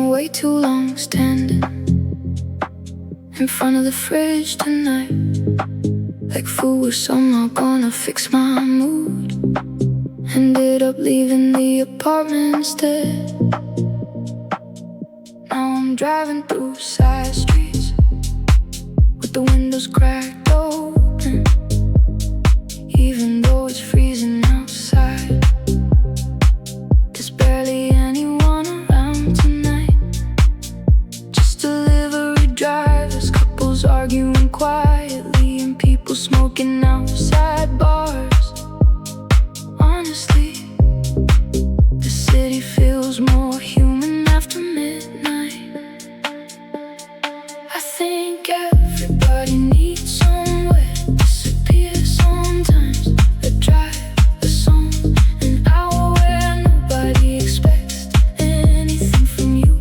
spent way too long standing in front of the fridge tonight, like food was somehow gonna fix my mood. Ended up leaving the apartment instead. Now I'm driving through side streets with the windows cracked open, even though it's freezing outside. There's barely anyone around tonight. Just delivery drivers, couples arguing quietly, and people smoking outside bars. Honestly, the city feels more human after midnight. I think everybody needs somewhere to disappear sometimes. A drive, a song, an hour where nobody expects anything from you.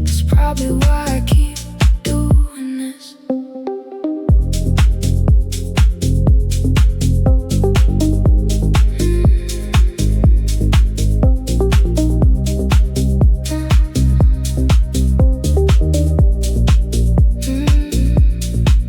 That's probably why I keep doing this.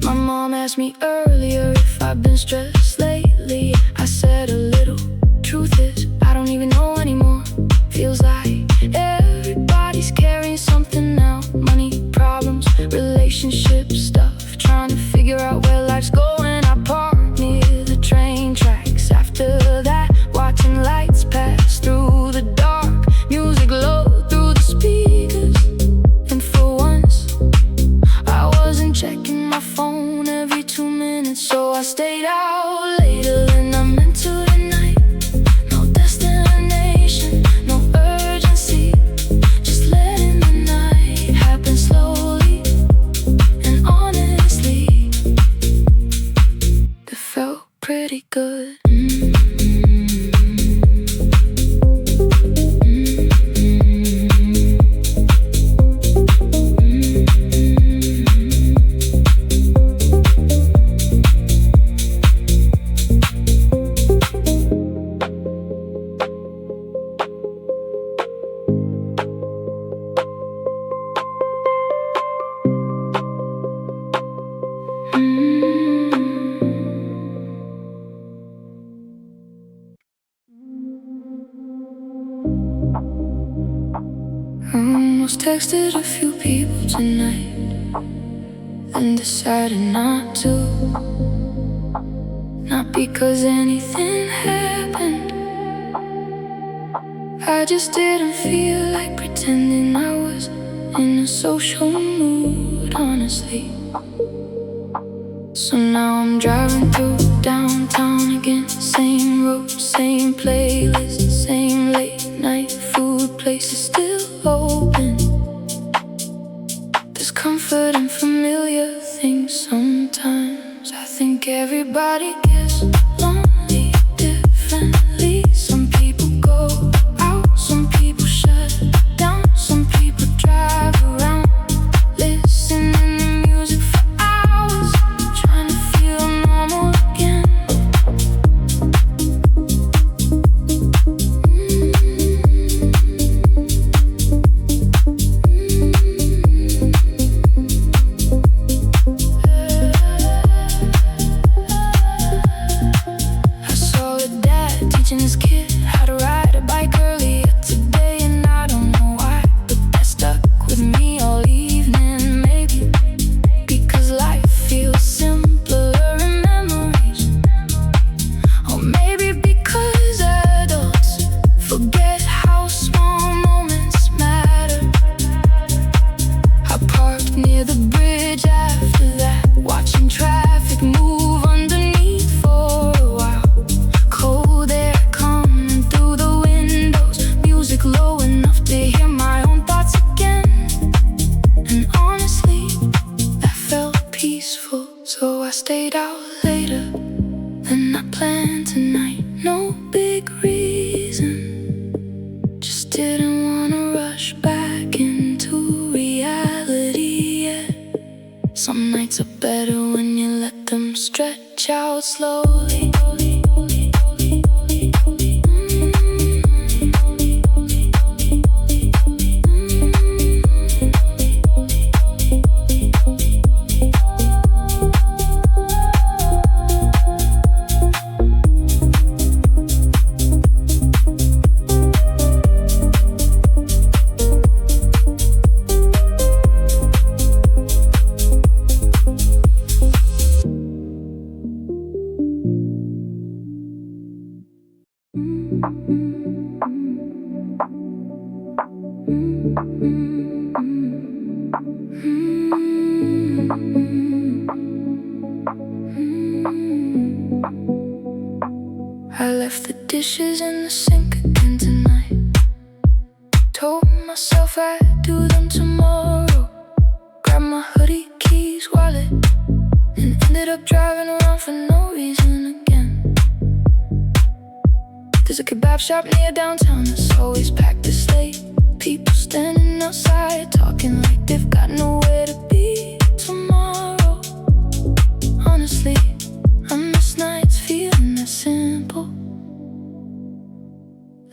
My mom asked me earlier if I've been stressed lately. I said a little. Truth is, I don't even know anymore. Feels like everybody's carrying something now. Money, problems, relationship stuff. Trying to figure out where life's going. I park near the train tracks. After that, watching lights pass through the dark. Music low through the speakers. And for once, I wasn't checking my phone every 2 minutes. So I stayed out later than I meant to tonight. No destination, no urgency, just letting the night happen slowly. And honestly, it felt pretty good. I almost texted a few people tonight, then decided not to. Not because anything happened, I just didn't feel like pretending I was in a social mood, honestly. So now I'm driving through downtown again. Same road, same playlist, same late night food places still open. There's comfort in familiar things sometimes. I think everybody gets lonely differently. Some people go out, some people shut down, some people drive around listening to music for hours, trying to feel normal again. I saw a dad teaching his kid how to ride a bike earlier today, and I don't know why, but that stuck with me all evening. Maybe because life feels simpler in memories, or maybe because adults forget how small moments matter. I parked near the bridge after that, watching traffic move underneath for a while. Cold air coming through the windows, music low enough to hear my own thoughts again. And honestly, that felt peaceful. So I stayed out later than I planned tonight. No big reason, just didn't wanna rush back into reality yet. Some nights are better when you let them stretch out slowly. dishes in the sink again tonight. Told myself I'd do them tomorrow. Grabbed my hoodie, keys, wallet, and ended up driving around for no reason again. There's a kebab shop near downtown that's always packed this late. People standing outside talking like they've got nowhere to be tomorrow. Honestly, I miss nights feeling that simple.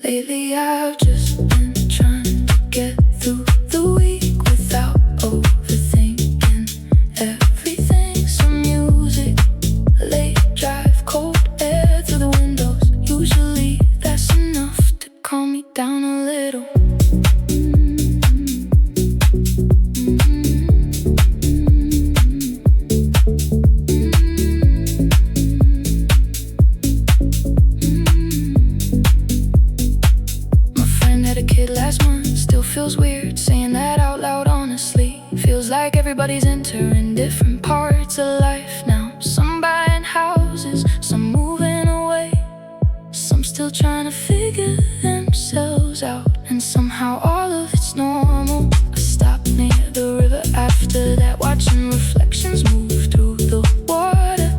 Lately I've just been trying to get through the week without overthinking everything. Some music, a late drive, cold air through the windows. Usually that's enough to calm me down a little. Feels weird saying that out loud, honestly. Feels like everybody's entering different parts of life now. Some buying houses, some moving away, some still trying to figure themselves out. And somehow all of it's normal. I stopped near the river after that, watching reflections move through the water,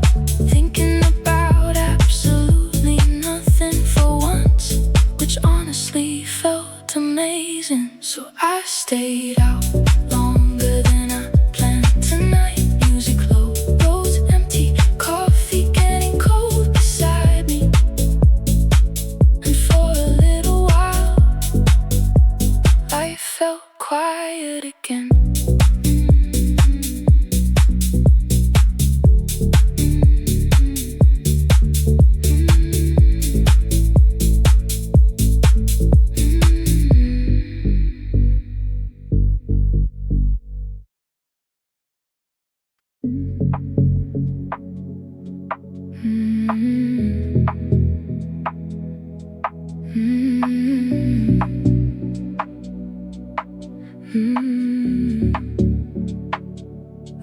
thinking about absolutely nothing for once, which honestly felt amazing. So I stayed out longer than I planned tonight. Music low, roads empty, coffee getting cold beside me. And for a little while, life felt quiet again.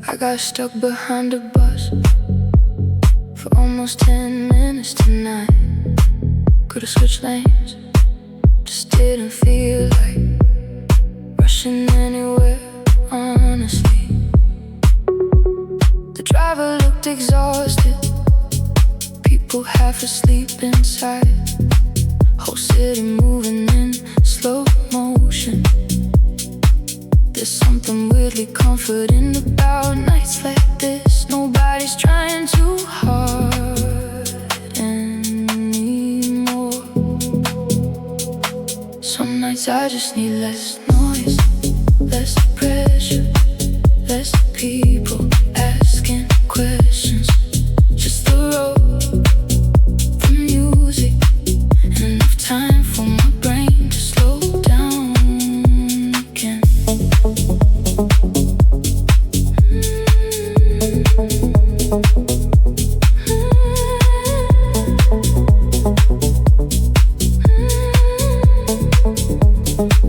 I got stuck behind a bus for almost 10 minutes tonight. Could've switched lanes, just didn't feel like rushing anywhere, honestly. The driver looked exhausted, people half asleep inside. Whole city moving in slow motion. There's something weirdly comforting about nights like this. Nobody's trying too hard anymore. Some nights I just need less noise, less pressure, less people asking questions. Just the road, the music, and enough time for my brain to slow down again.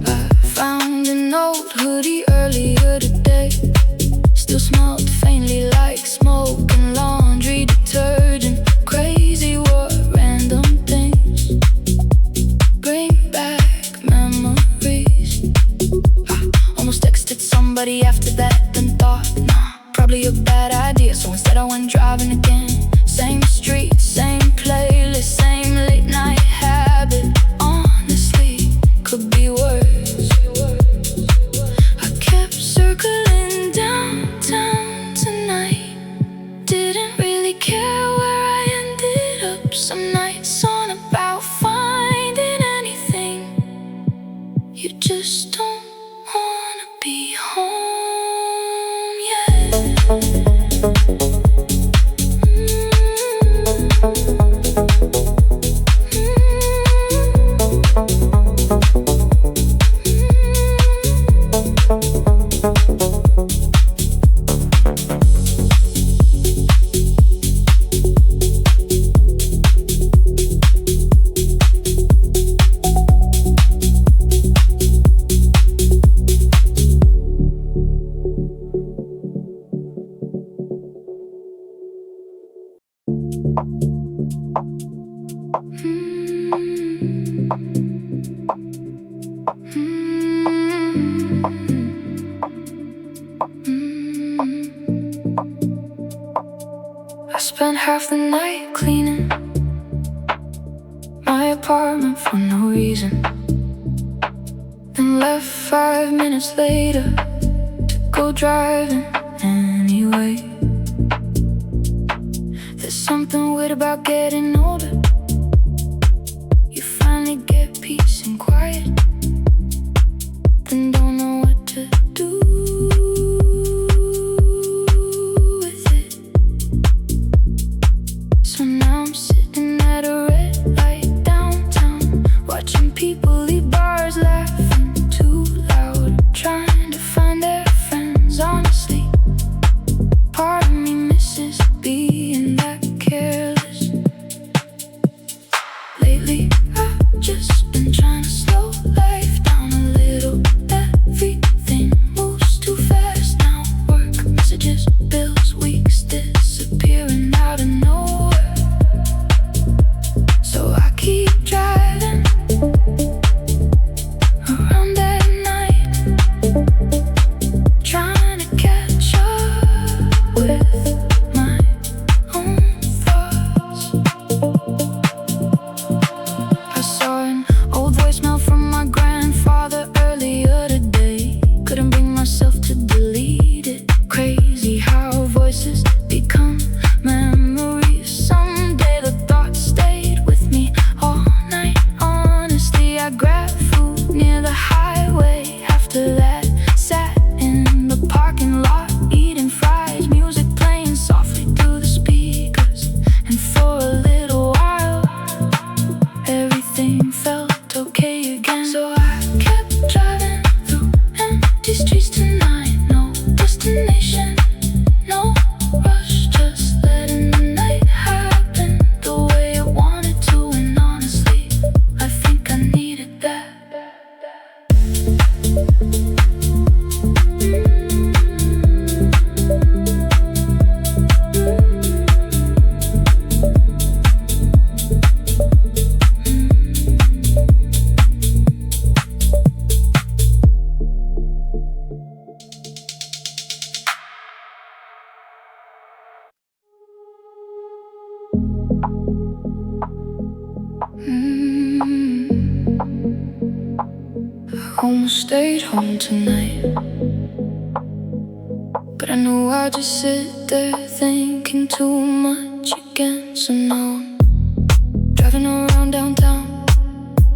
I found an old hoodie earlier today. Still smelled faintly like smoke and laundry detergent. Crazy what random things bring back memories. I almost texted somebody after that, then thought, nah, probably a bad idea. So instead I went driving again. Same street, same playlist, same late night habit. Honestly, could be worse. I kept circling downtown tonight. Didn't really care where I ended up. Some nights on about finding anything. You just don't wanna be home yet. Spent half the night cleaning my apartment for no reason. Then left 5 minutes later to go driving anyway. There's something weird about getting older. You finally get peace and quiet, then don't know what to do with it. So now I'm sitting at a red light downtown, watching people leave bars, laughing too loud, trying to find their friends. Honestly, part of me misses being that careless. Lately, I've just been trying to slow life down a little. Everything moves too fast now. Work, messages, bills, weeks disappearing out of nowhere. So I keep driving around at night, trying to catch up with my own thoughts. I saw an old voicemail from my grandfather earlier today. Couldn't bring myself to delete it. Crazy how voices become memories. Someday the thoughts stayed with me all night. Honestly, I grabbed food near the highway. After that, sat in the parking lot eating fries, music playing softly through the speakers. And for a little while, everything felt okay again. So I kept driving through empty streets tonight. No destination, no rush, just letting the night happen the way I wanted to. And honestly, I think I needed that. I almost stayed home tonight, but I knew I'd just sit there thinking too much again. So now I'm driving around downtown,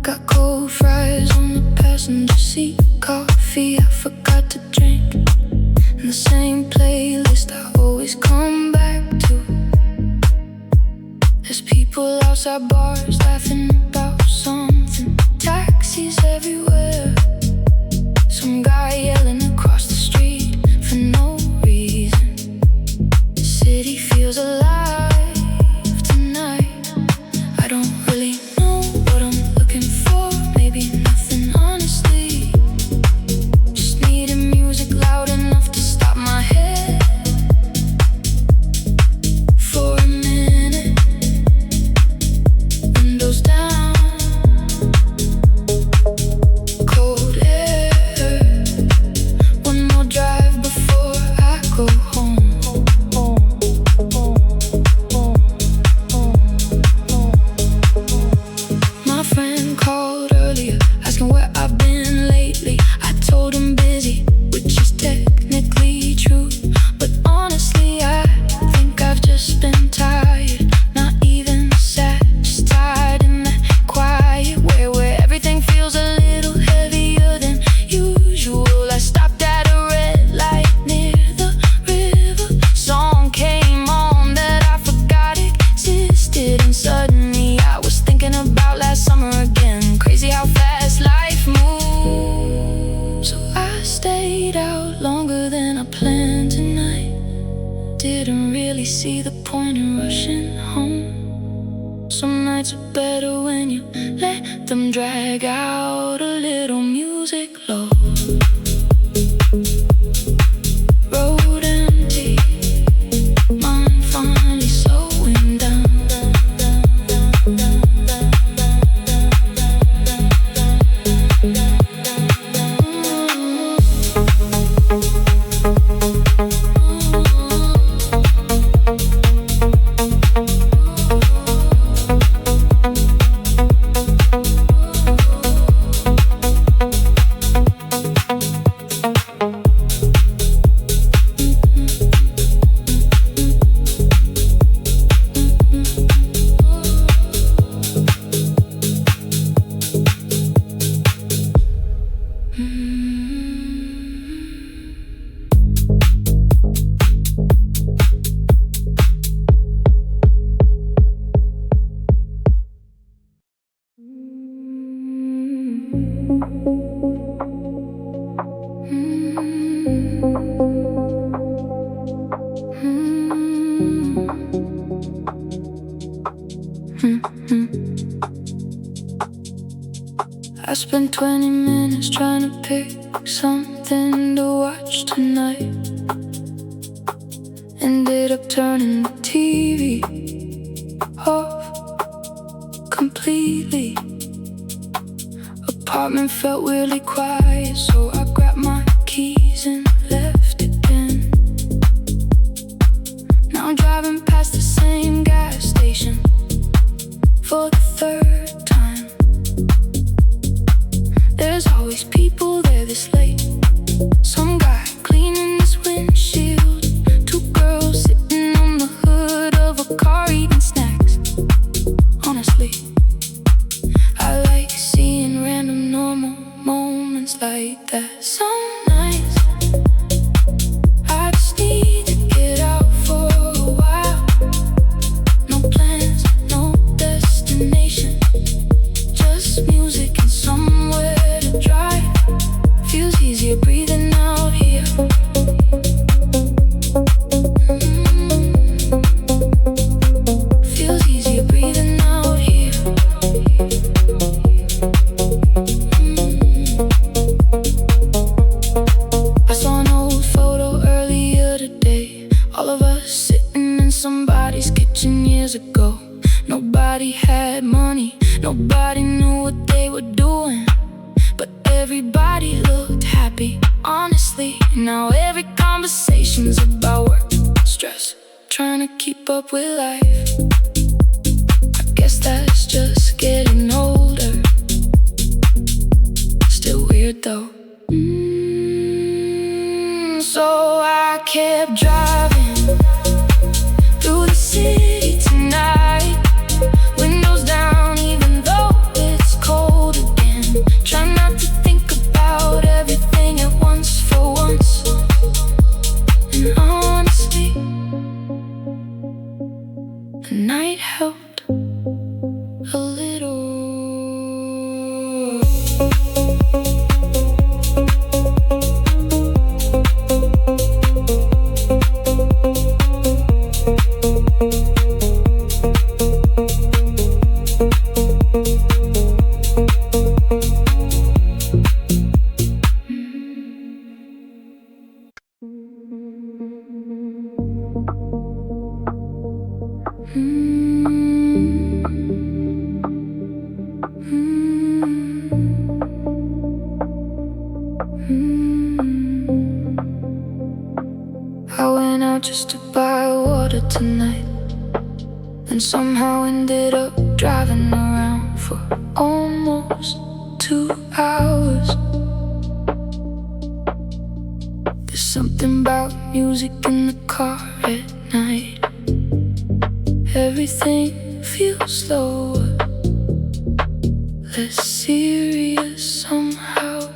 got cold fries on the passenger seat, coffee I forgot to drink, and the same playlist I always come back to. There's people outside bars laughing about something, taxis everywhere, some guy yelling across the street for no reason. The city feels alive tonight. I don't really know what I'm looking for, maybe nothing honestly. Just needed music loud enough to stop my head for a minute. Windows down, cold air, one more drive before I go home. My friend called earlier, asking where I've been lately. I told him busy, which is technically true, but honestly I think I've just been tired. Not even sad, just tired in that quiet way where everything feels a little heavier than usual. I stopped at a red light near the river. Song came on that I forgot existed, and suddenly I was thinking about last summer again. Crazy how fast life moves. So I stayed out longer than I planned tonight. Didn't really see the point in rushing home. Some nights are better when you let them drag out a little. Music low, road empty, mind finally slowing down. spent 20 minutes trying to pick something to watch tonight. Ended up turning the TV off completely. Apartment felt weirdly quiet, so I grabbed my keys and left again. Now I'm driving past the same gas station for the third time. There's always people there this late. Some guy cleaning his windshield, two girls sitting on the hood of a car eating snacks. Honestly, I like seeing random normal moments like that. Some nights I just need to get out for a while. No plans, no destination, just music and somewhere to drive. Feels easier breathing out here. Feels easier breathing out here. I saw an old photo earlier today. All of us sitting in somebody's kitchen years ago. Nobody had money, nobody knew what they were doing, but everybody looked happy, honestly. Now every conversation's about work, stress, trying to keep up with life. I guess that's just getting older. Still weird though. So I kept driving through the city tonight, windows down even though it's cold again. Try not to think about everything at once for once. And honestly, the night helped a little. I went out just to buy water tonight, and somehow ended up driving around for almost 2 hours. There's something about music in the car at night. Everything feels slower, less serious somehow.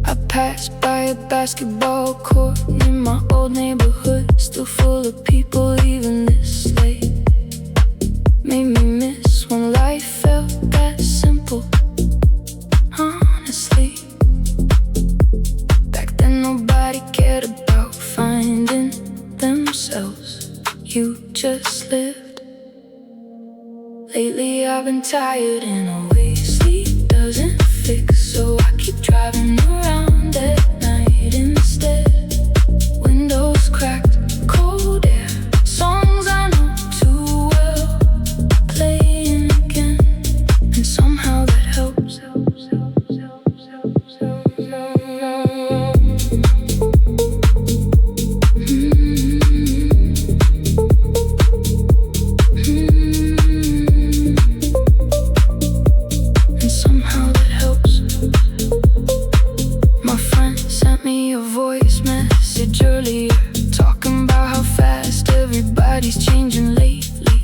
I passed by a basketball court in my old neighborhood, still full of people even this late. Made me miss when life felt that simple, honestly. Back then nobody cared about finding themselves, you just lived. Lately I've been tired in a way sleep doesn't fix, so I keep driving around at night instead. Windows cracked, cold air, songs I know too well playing again, and somehow that helps. And somehow that helps. My friend sent me a voice message earlier, talking about how fast everybody's changing lately.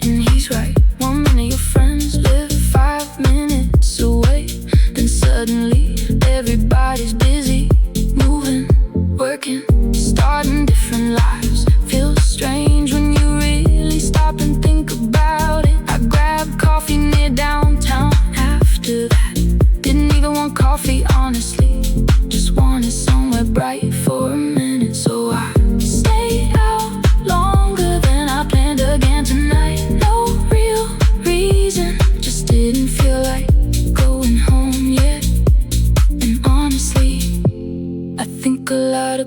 And he's right, 1 minute your friends live 5 minutes away, then suddenly everybody's busy, moving, working, starting different lives. Feels strange when you really stop and think about it. I grabbed coffee near downtown after that. Didn't even want coffee, honestly, just wanted somewhere bright for a minute. So I stayed out longer than I planned again tonight.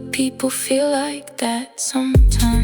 but people feel like that sometimes.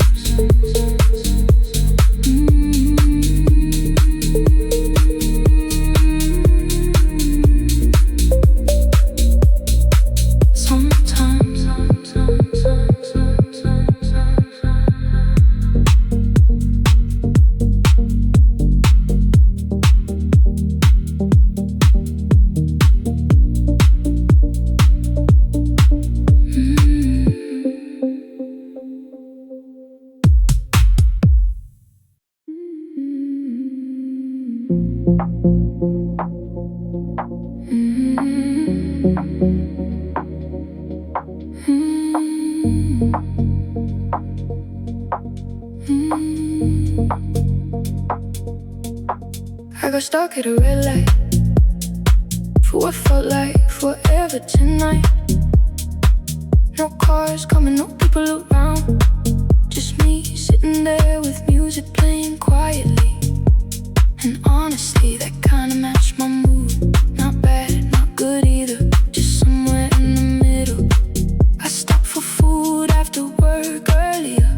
I got stuck at a red light for what felt like forever tonight. No cars coming, no people around, just me sitting there with music playing quietly. And honestly, that kinda matched my mood. Not bad, not good either, just somewhere in the middle. I stopped for food after work earlier,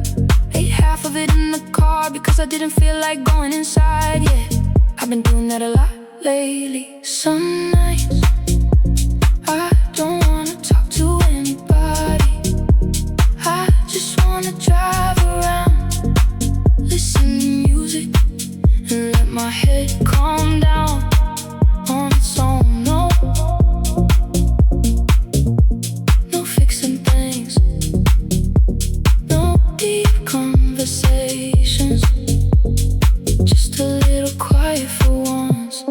ate half of it in the car because I didn't feel like going inside yet. I've been doing that a lot lately. Some nights I don't wanna talk to anybody, I just wanna drive around, listen to music, and let my head calm down on its own. No fixing things, no deep conversations, just a little quiet for once.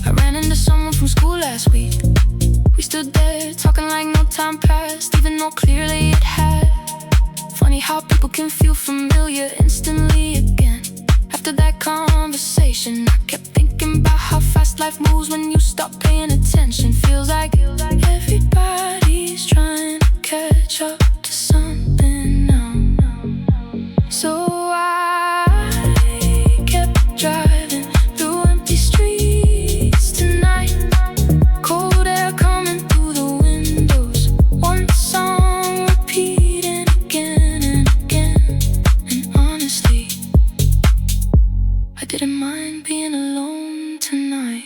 I ran into someone from school last week. We stood there talking like no time passed, even though clearly it had. Funny how people can feel familiar instantly again. After that conversation, I kept thinking about how fast life moves when you stop paying attention. Feels like everybody's trying to catch up to something now. So I kept driving through empty streets tonight, cold air coming through the windows, one song repeating again and again. And honestly, I didn't mind being alone tonight.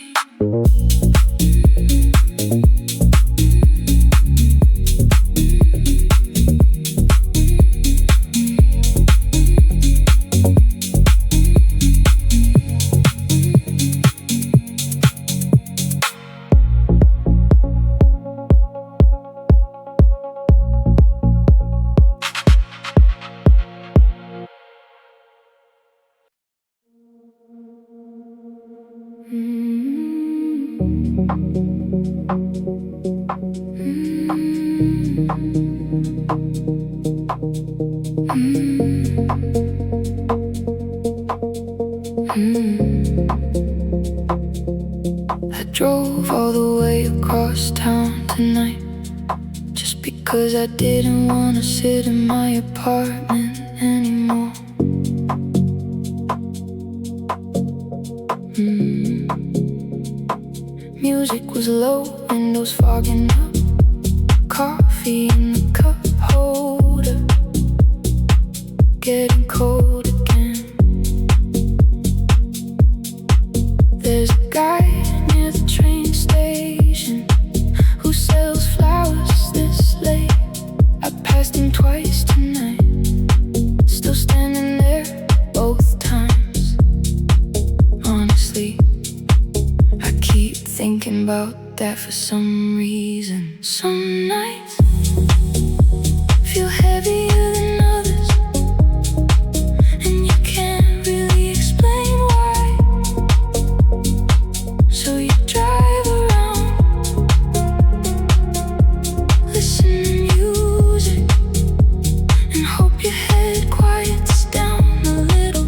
I drove all the way across town tonight, just because I didn't want to sit in my apartment anymore. Music was low, windows fogging up, coffee in the cup holder, getting cold again. There's a guy near the train station who sells flowers this late. I passed him twice tonight, still standing there both times. Honestly, I keep thinking about that for some reason. Some nights feel heavier than others, and you can't really explain why. So you drive around, listen to music, and hope your head quiets down a little.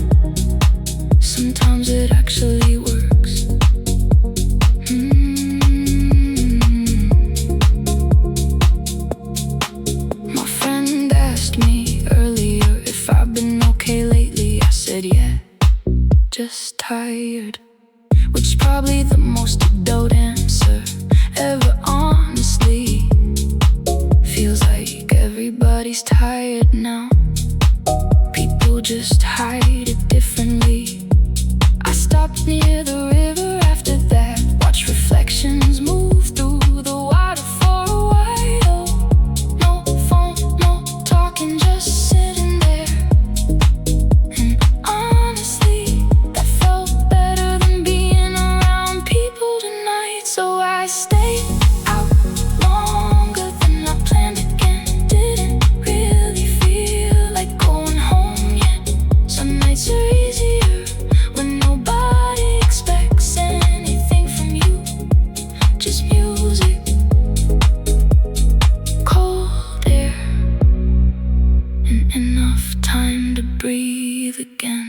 Sometimes it actually works. probably the most adult answer ever, honestly. Feels like everybody's tired now. People just hide it differently. I stopped near the river after that, watch reflections move through the water for a while. No phone, no talking, just sitting there. And honestly, that felt better than being around people tonight. So I stayed out longer than I planned again. Didn't really feel like going home yet. Some nights are easier when nobody expects anything from you. Just music, cold air, and enough time to breathe again.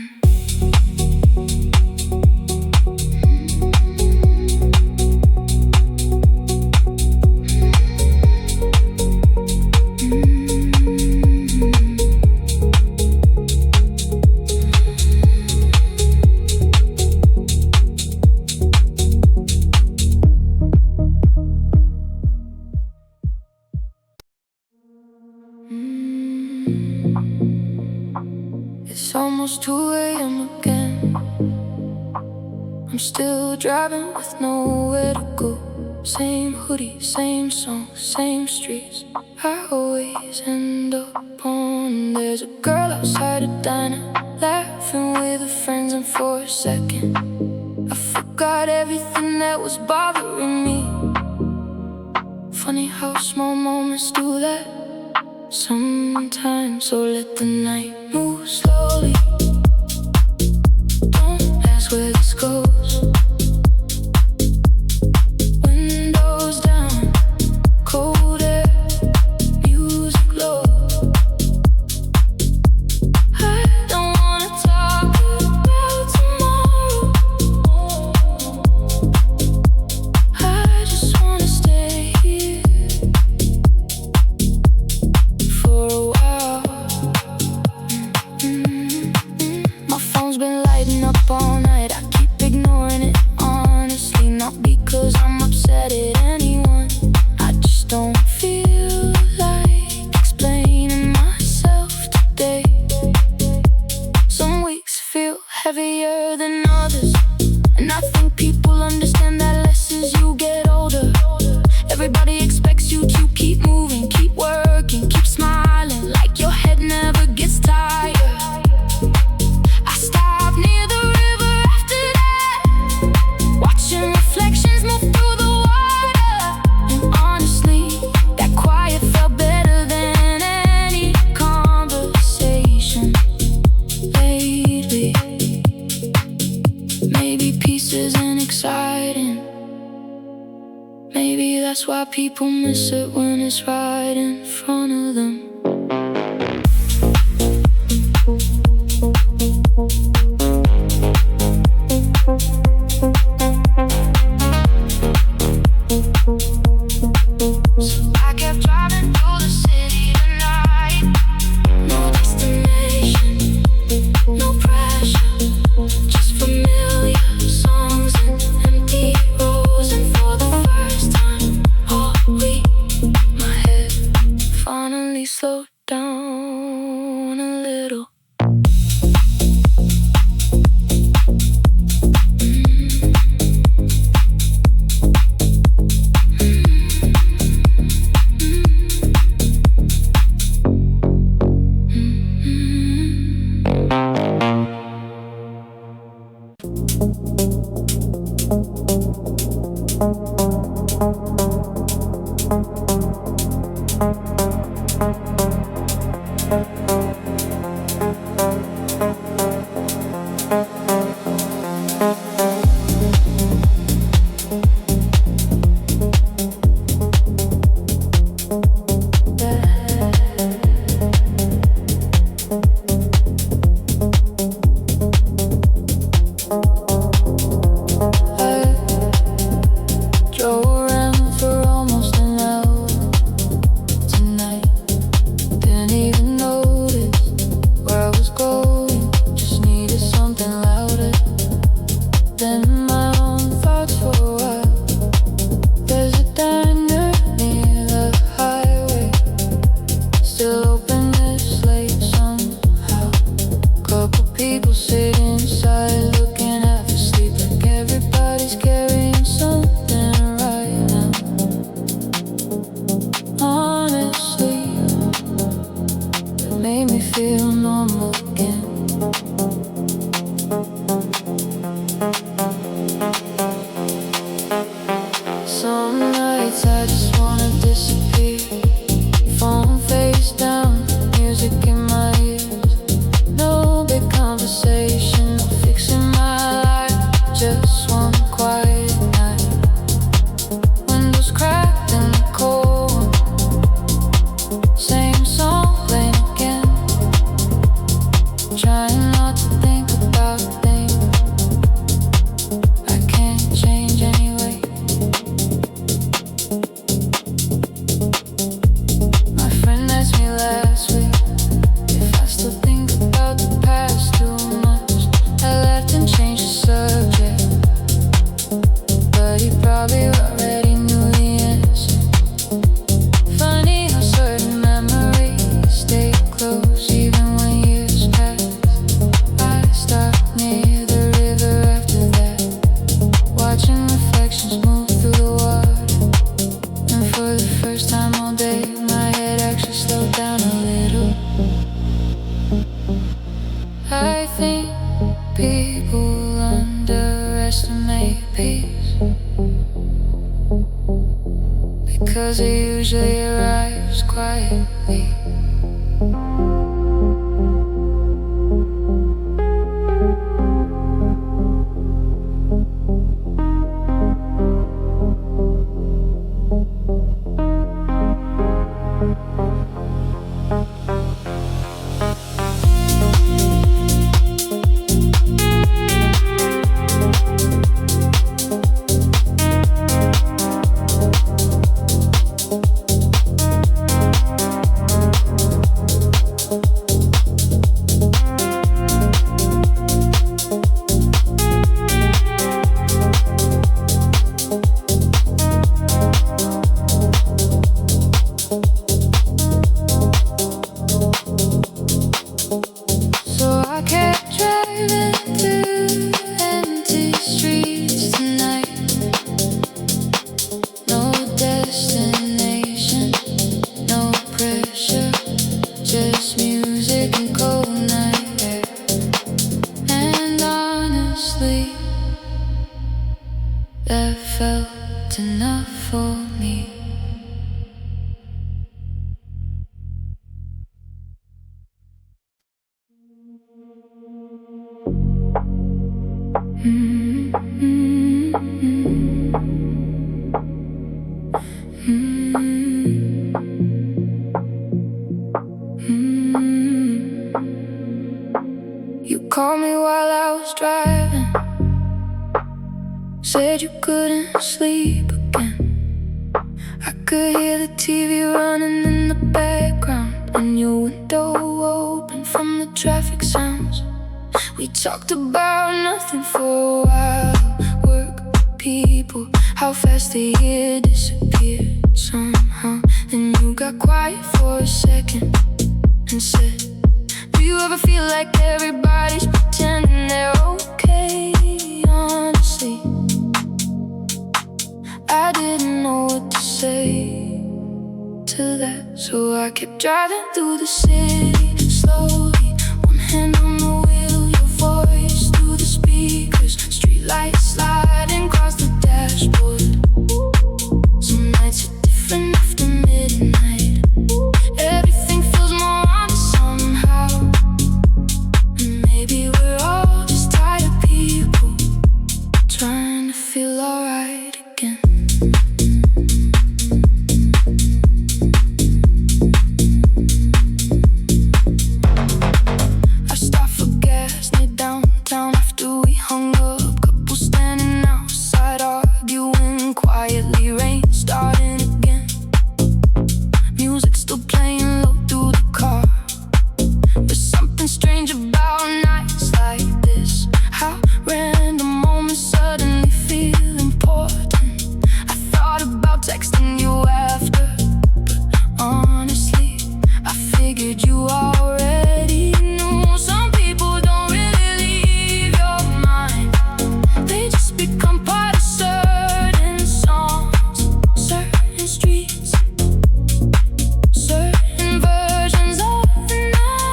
It's almost 2 a.m. again. I'm still driving with nowhere to go. Same hoodie, same song, same streets. I always end up on. There's a girl outside a diner, laughing with her friends, and for a second I forgot everything that was bothering me. Funny how small moments do that sometimes. So let the night move slowly. Don't ask where this goes. Windows down, cold air, music low. I don't wanna talk about tomorrow. I just wanna stay here for a while. My phone's been lighting up all night. I keep ignoring it, honestly. Not because I'm upset at anyone, I just don't feel like explaining myself today. Some weeks feel heavier than others, and I think people understand that less as you get older. Everybody expects you to keep moving, keep working, keep smiling, like your head never gets tired. I stopped near the river after that, watching reflections move through the water. And honestly, that quiet felt better than any conversation lately. Maybe peace isn't exciting. Maybe that's why people miss it when it's right in front of them. So I kept driving through the city tonight. No destination, no pressure, just familiar songs and empty rows. And for the first time all week, my head finally slowed down a little. change anyway. My friend asked me last week if I still think about the past too much. I laughed and changed the subject, but he probably already knew the answer. Funny how certain memories stay close even when years pass. I stopped near the river after that, watching reflections move through the water. And for the first time all day, my head actually slowed down a little. I think people underestimate peace, because it usually arrives quietly. That felt enough for me. You called me while I was driving, said you couldn't sleep again. I could hear the TV running in the background and your window open from the traffic sounds. We talked about nothing for a while. Work, people, how fast the year disappeared somehow. Then you got quiet for a second and said, do you ever feel like everybody's pretending they're okay? Honestly, I didn't know what to say to that, so I kept driving through the city slowly, one hand on the wheel, your voice through the speakers, streetlights sliding across the dashboard. Some nights are different after midnight. Everything feels more honest somehow. And maybe we're all just tired people trying to feel alright again. I stopped for gas near downtown after we hung up. Couple standing outside arguing quietly. Rain starting again. Music still playing low through the car. There's something strange about nights like this, how random moments suddenly feel important. I thought about texting you after, but honestly, I figured you already knew. Some people don't really leave your mind, they just become part of certain songs, certain streets, certain versions of the night.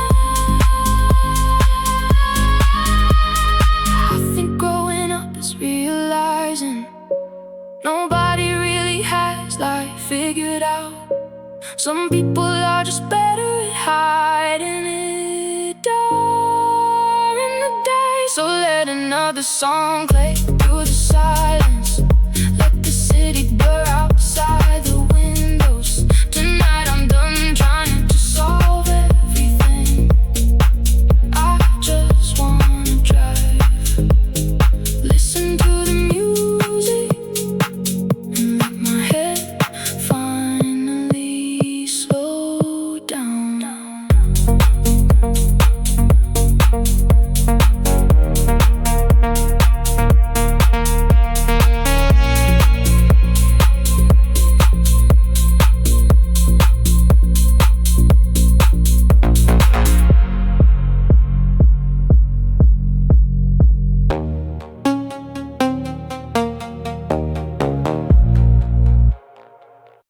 I think growing up is realizing nobody really has life figured out. Some people are just better at hiding it during the day. So let another song play through the silence.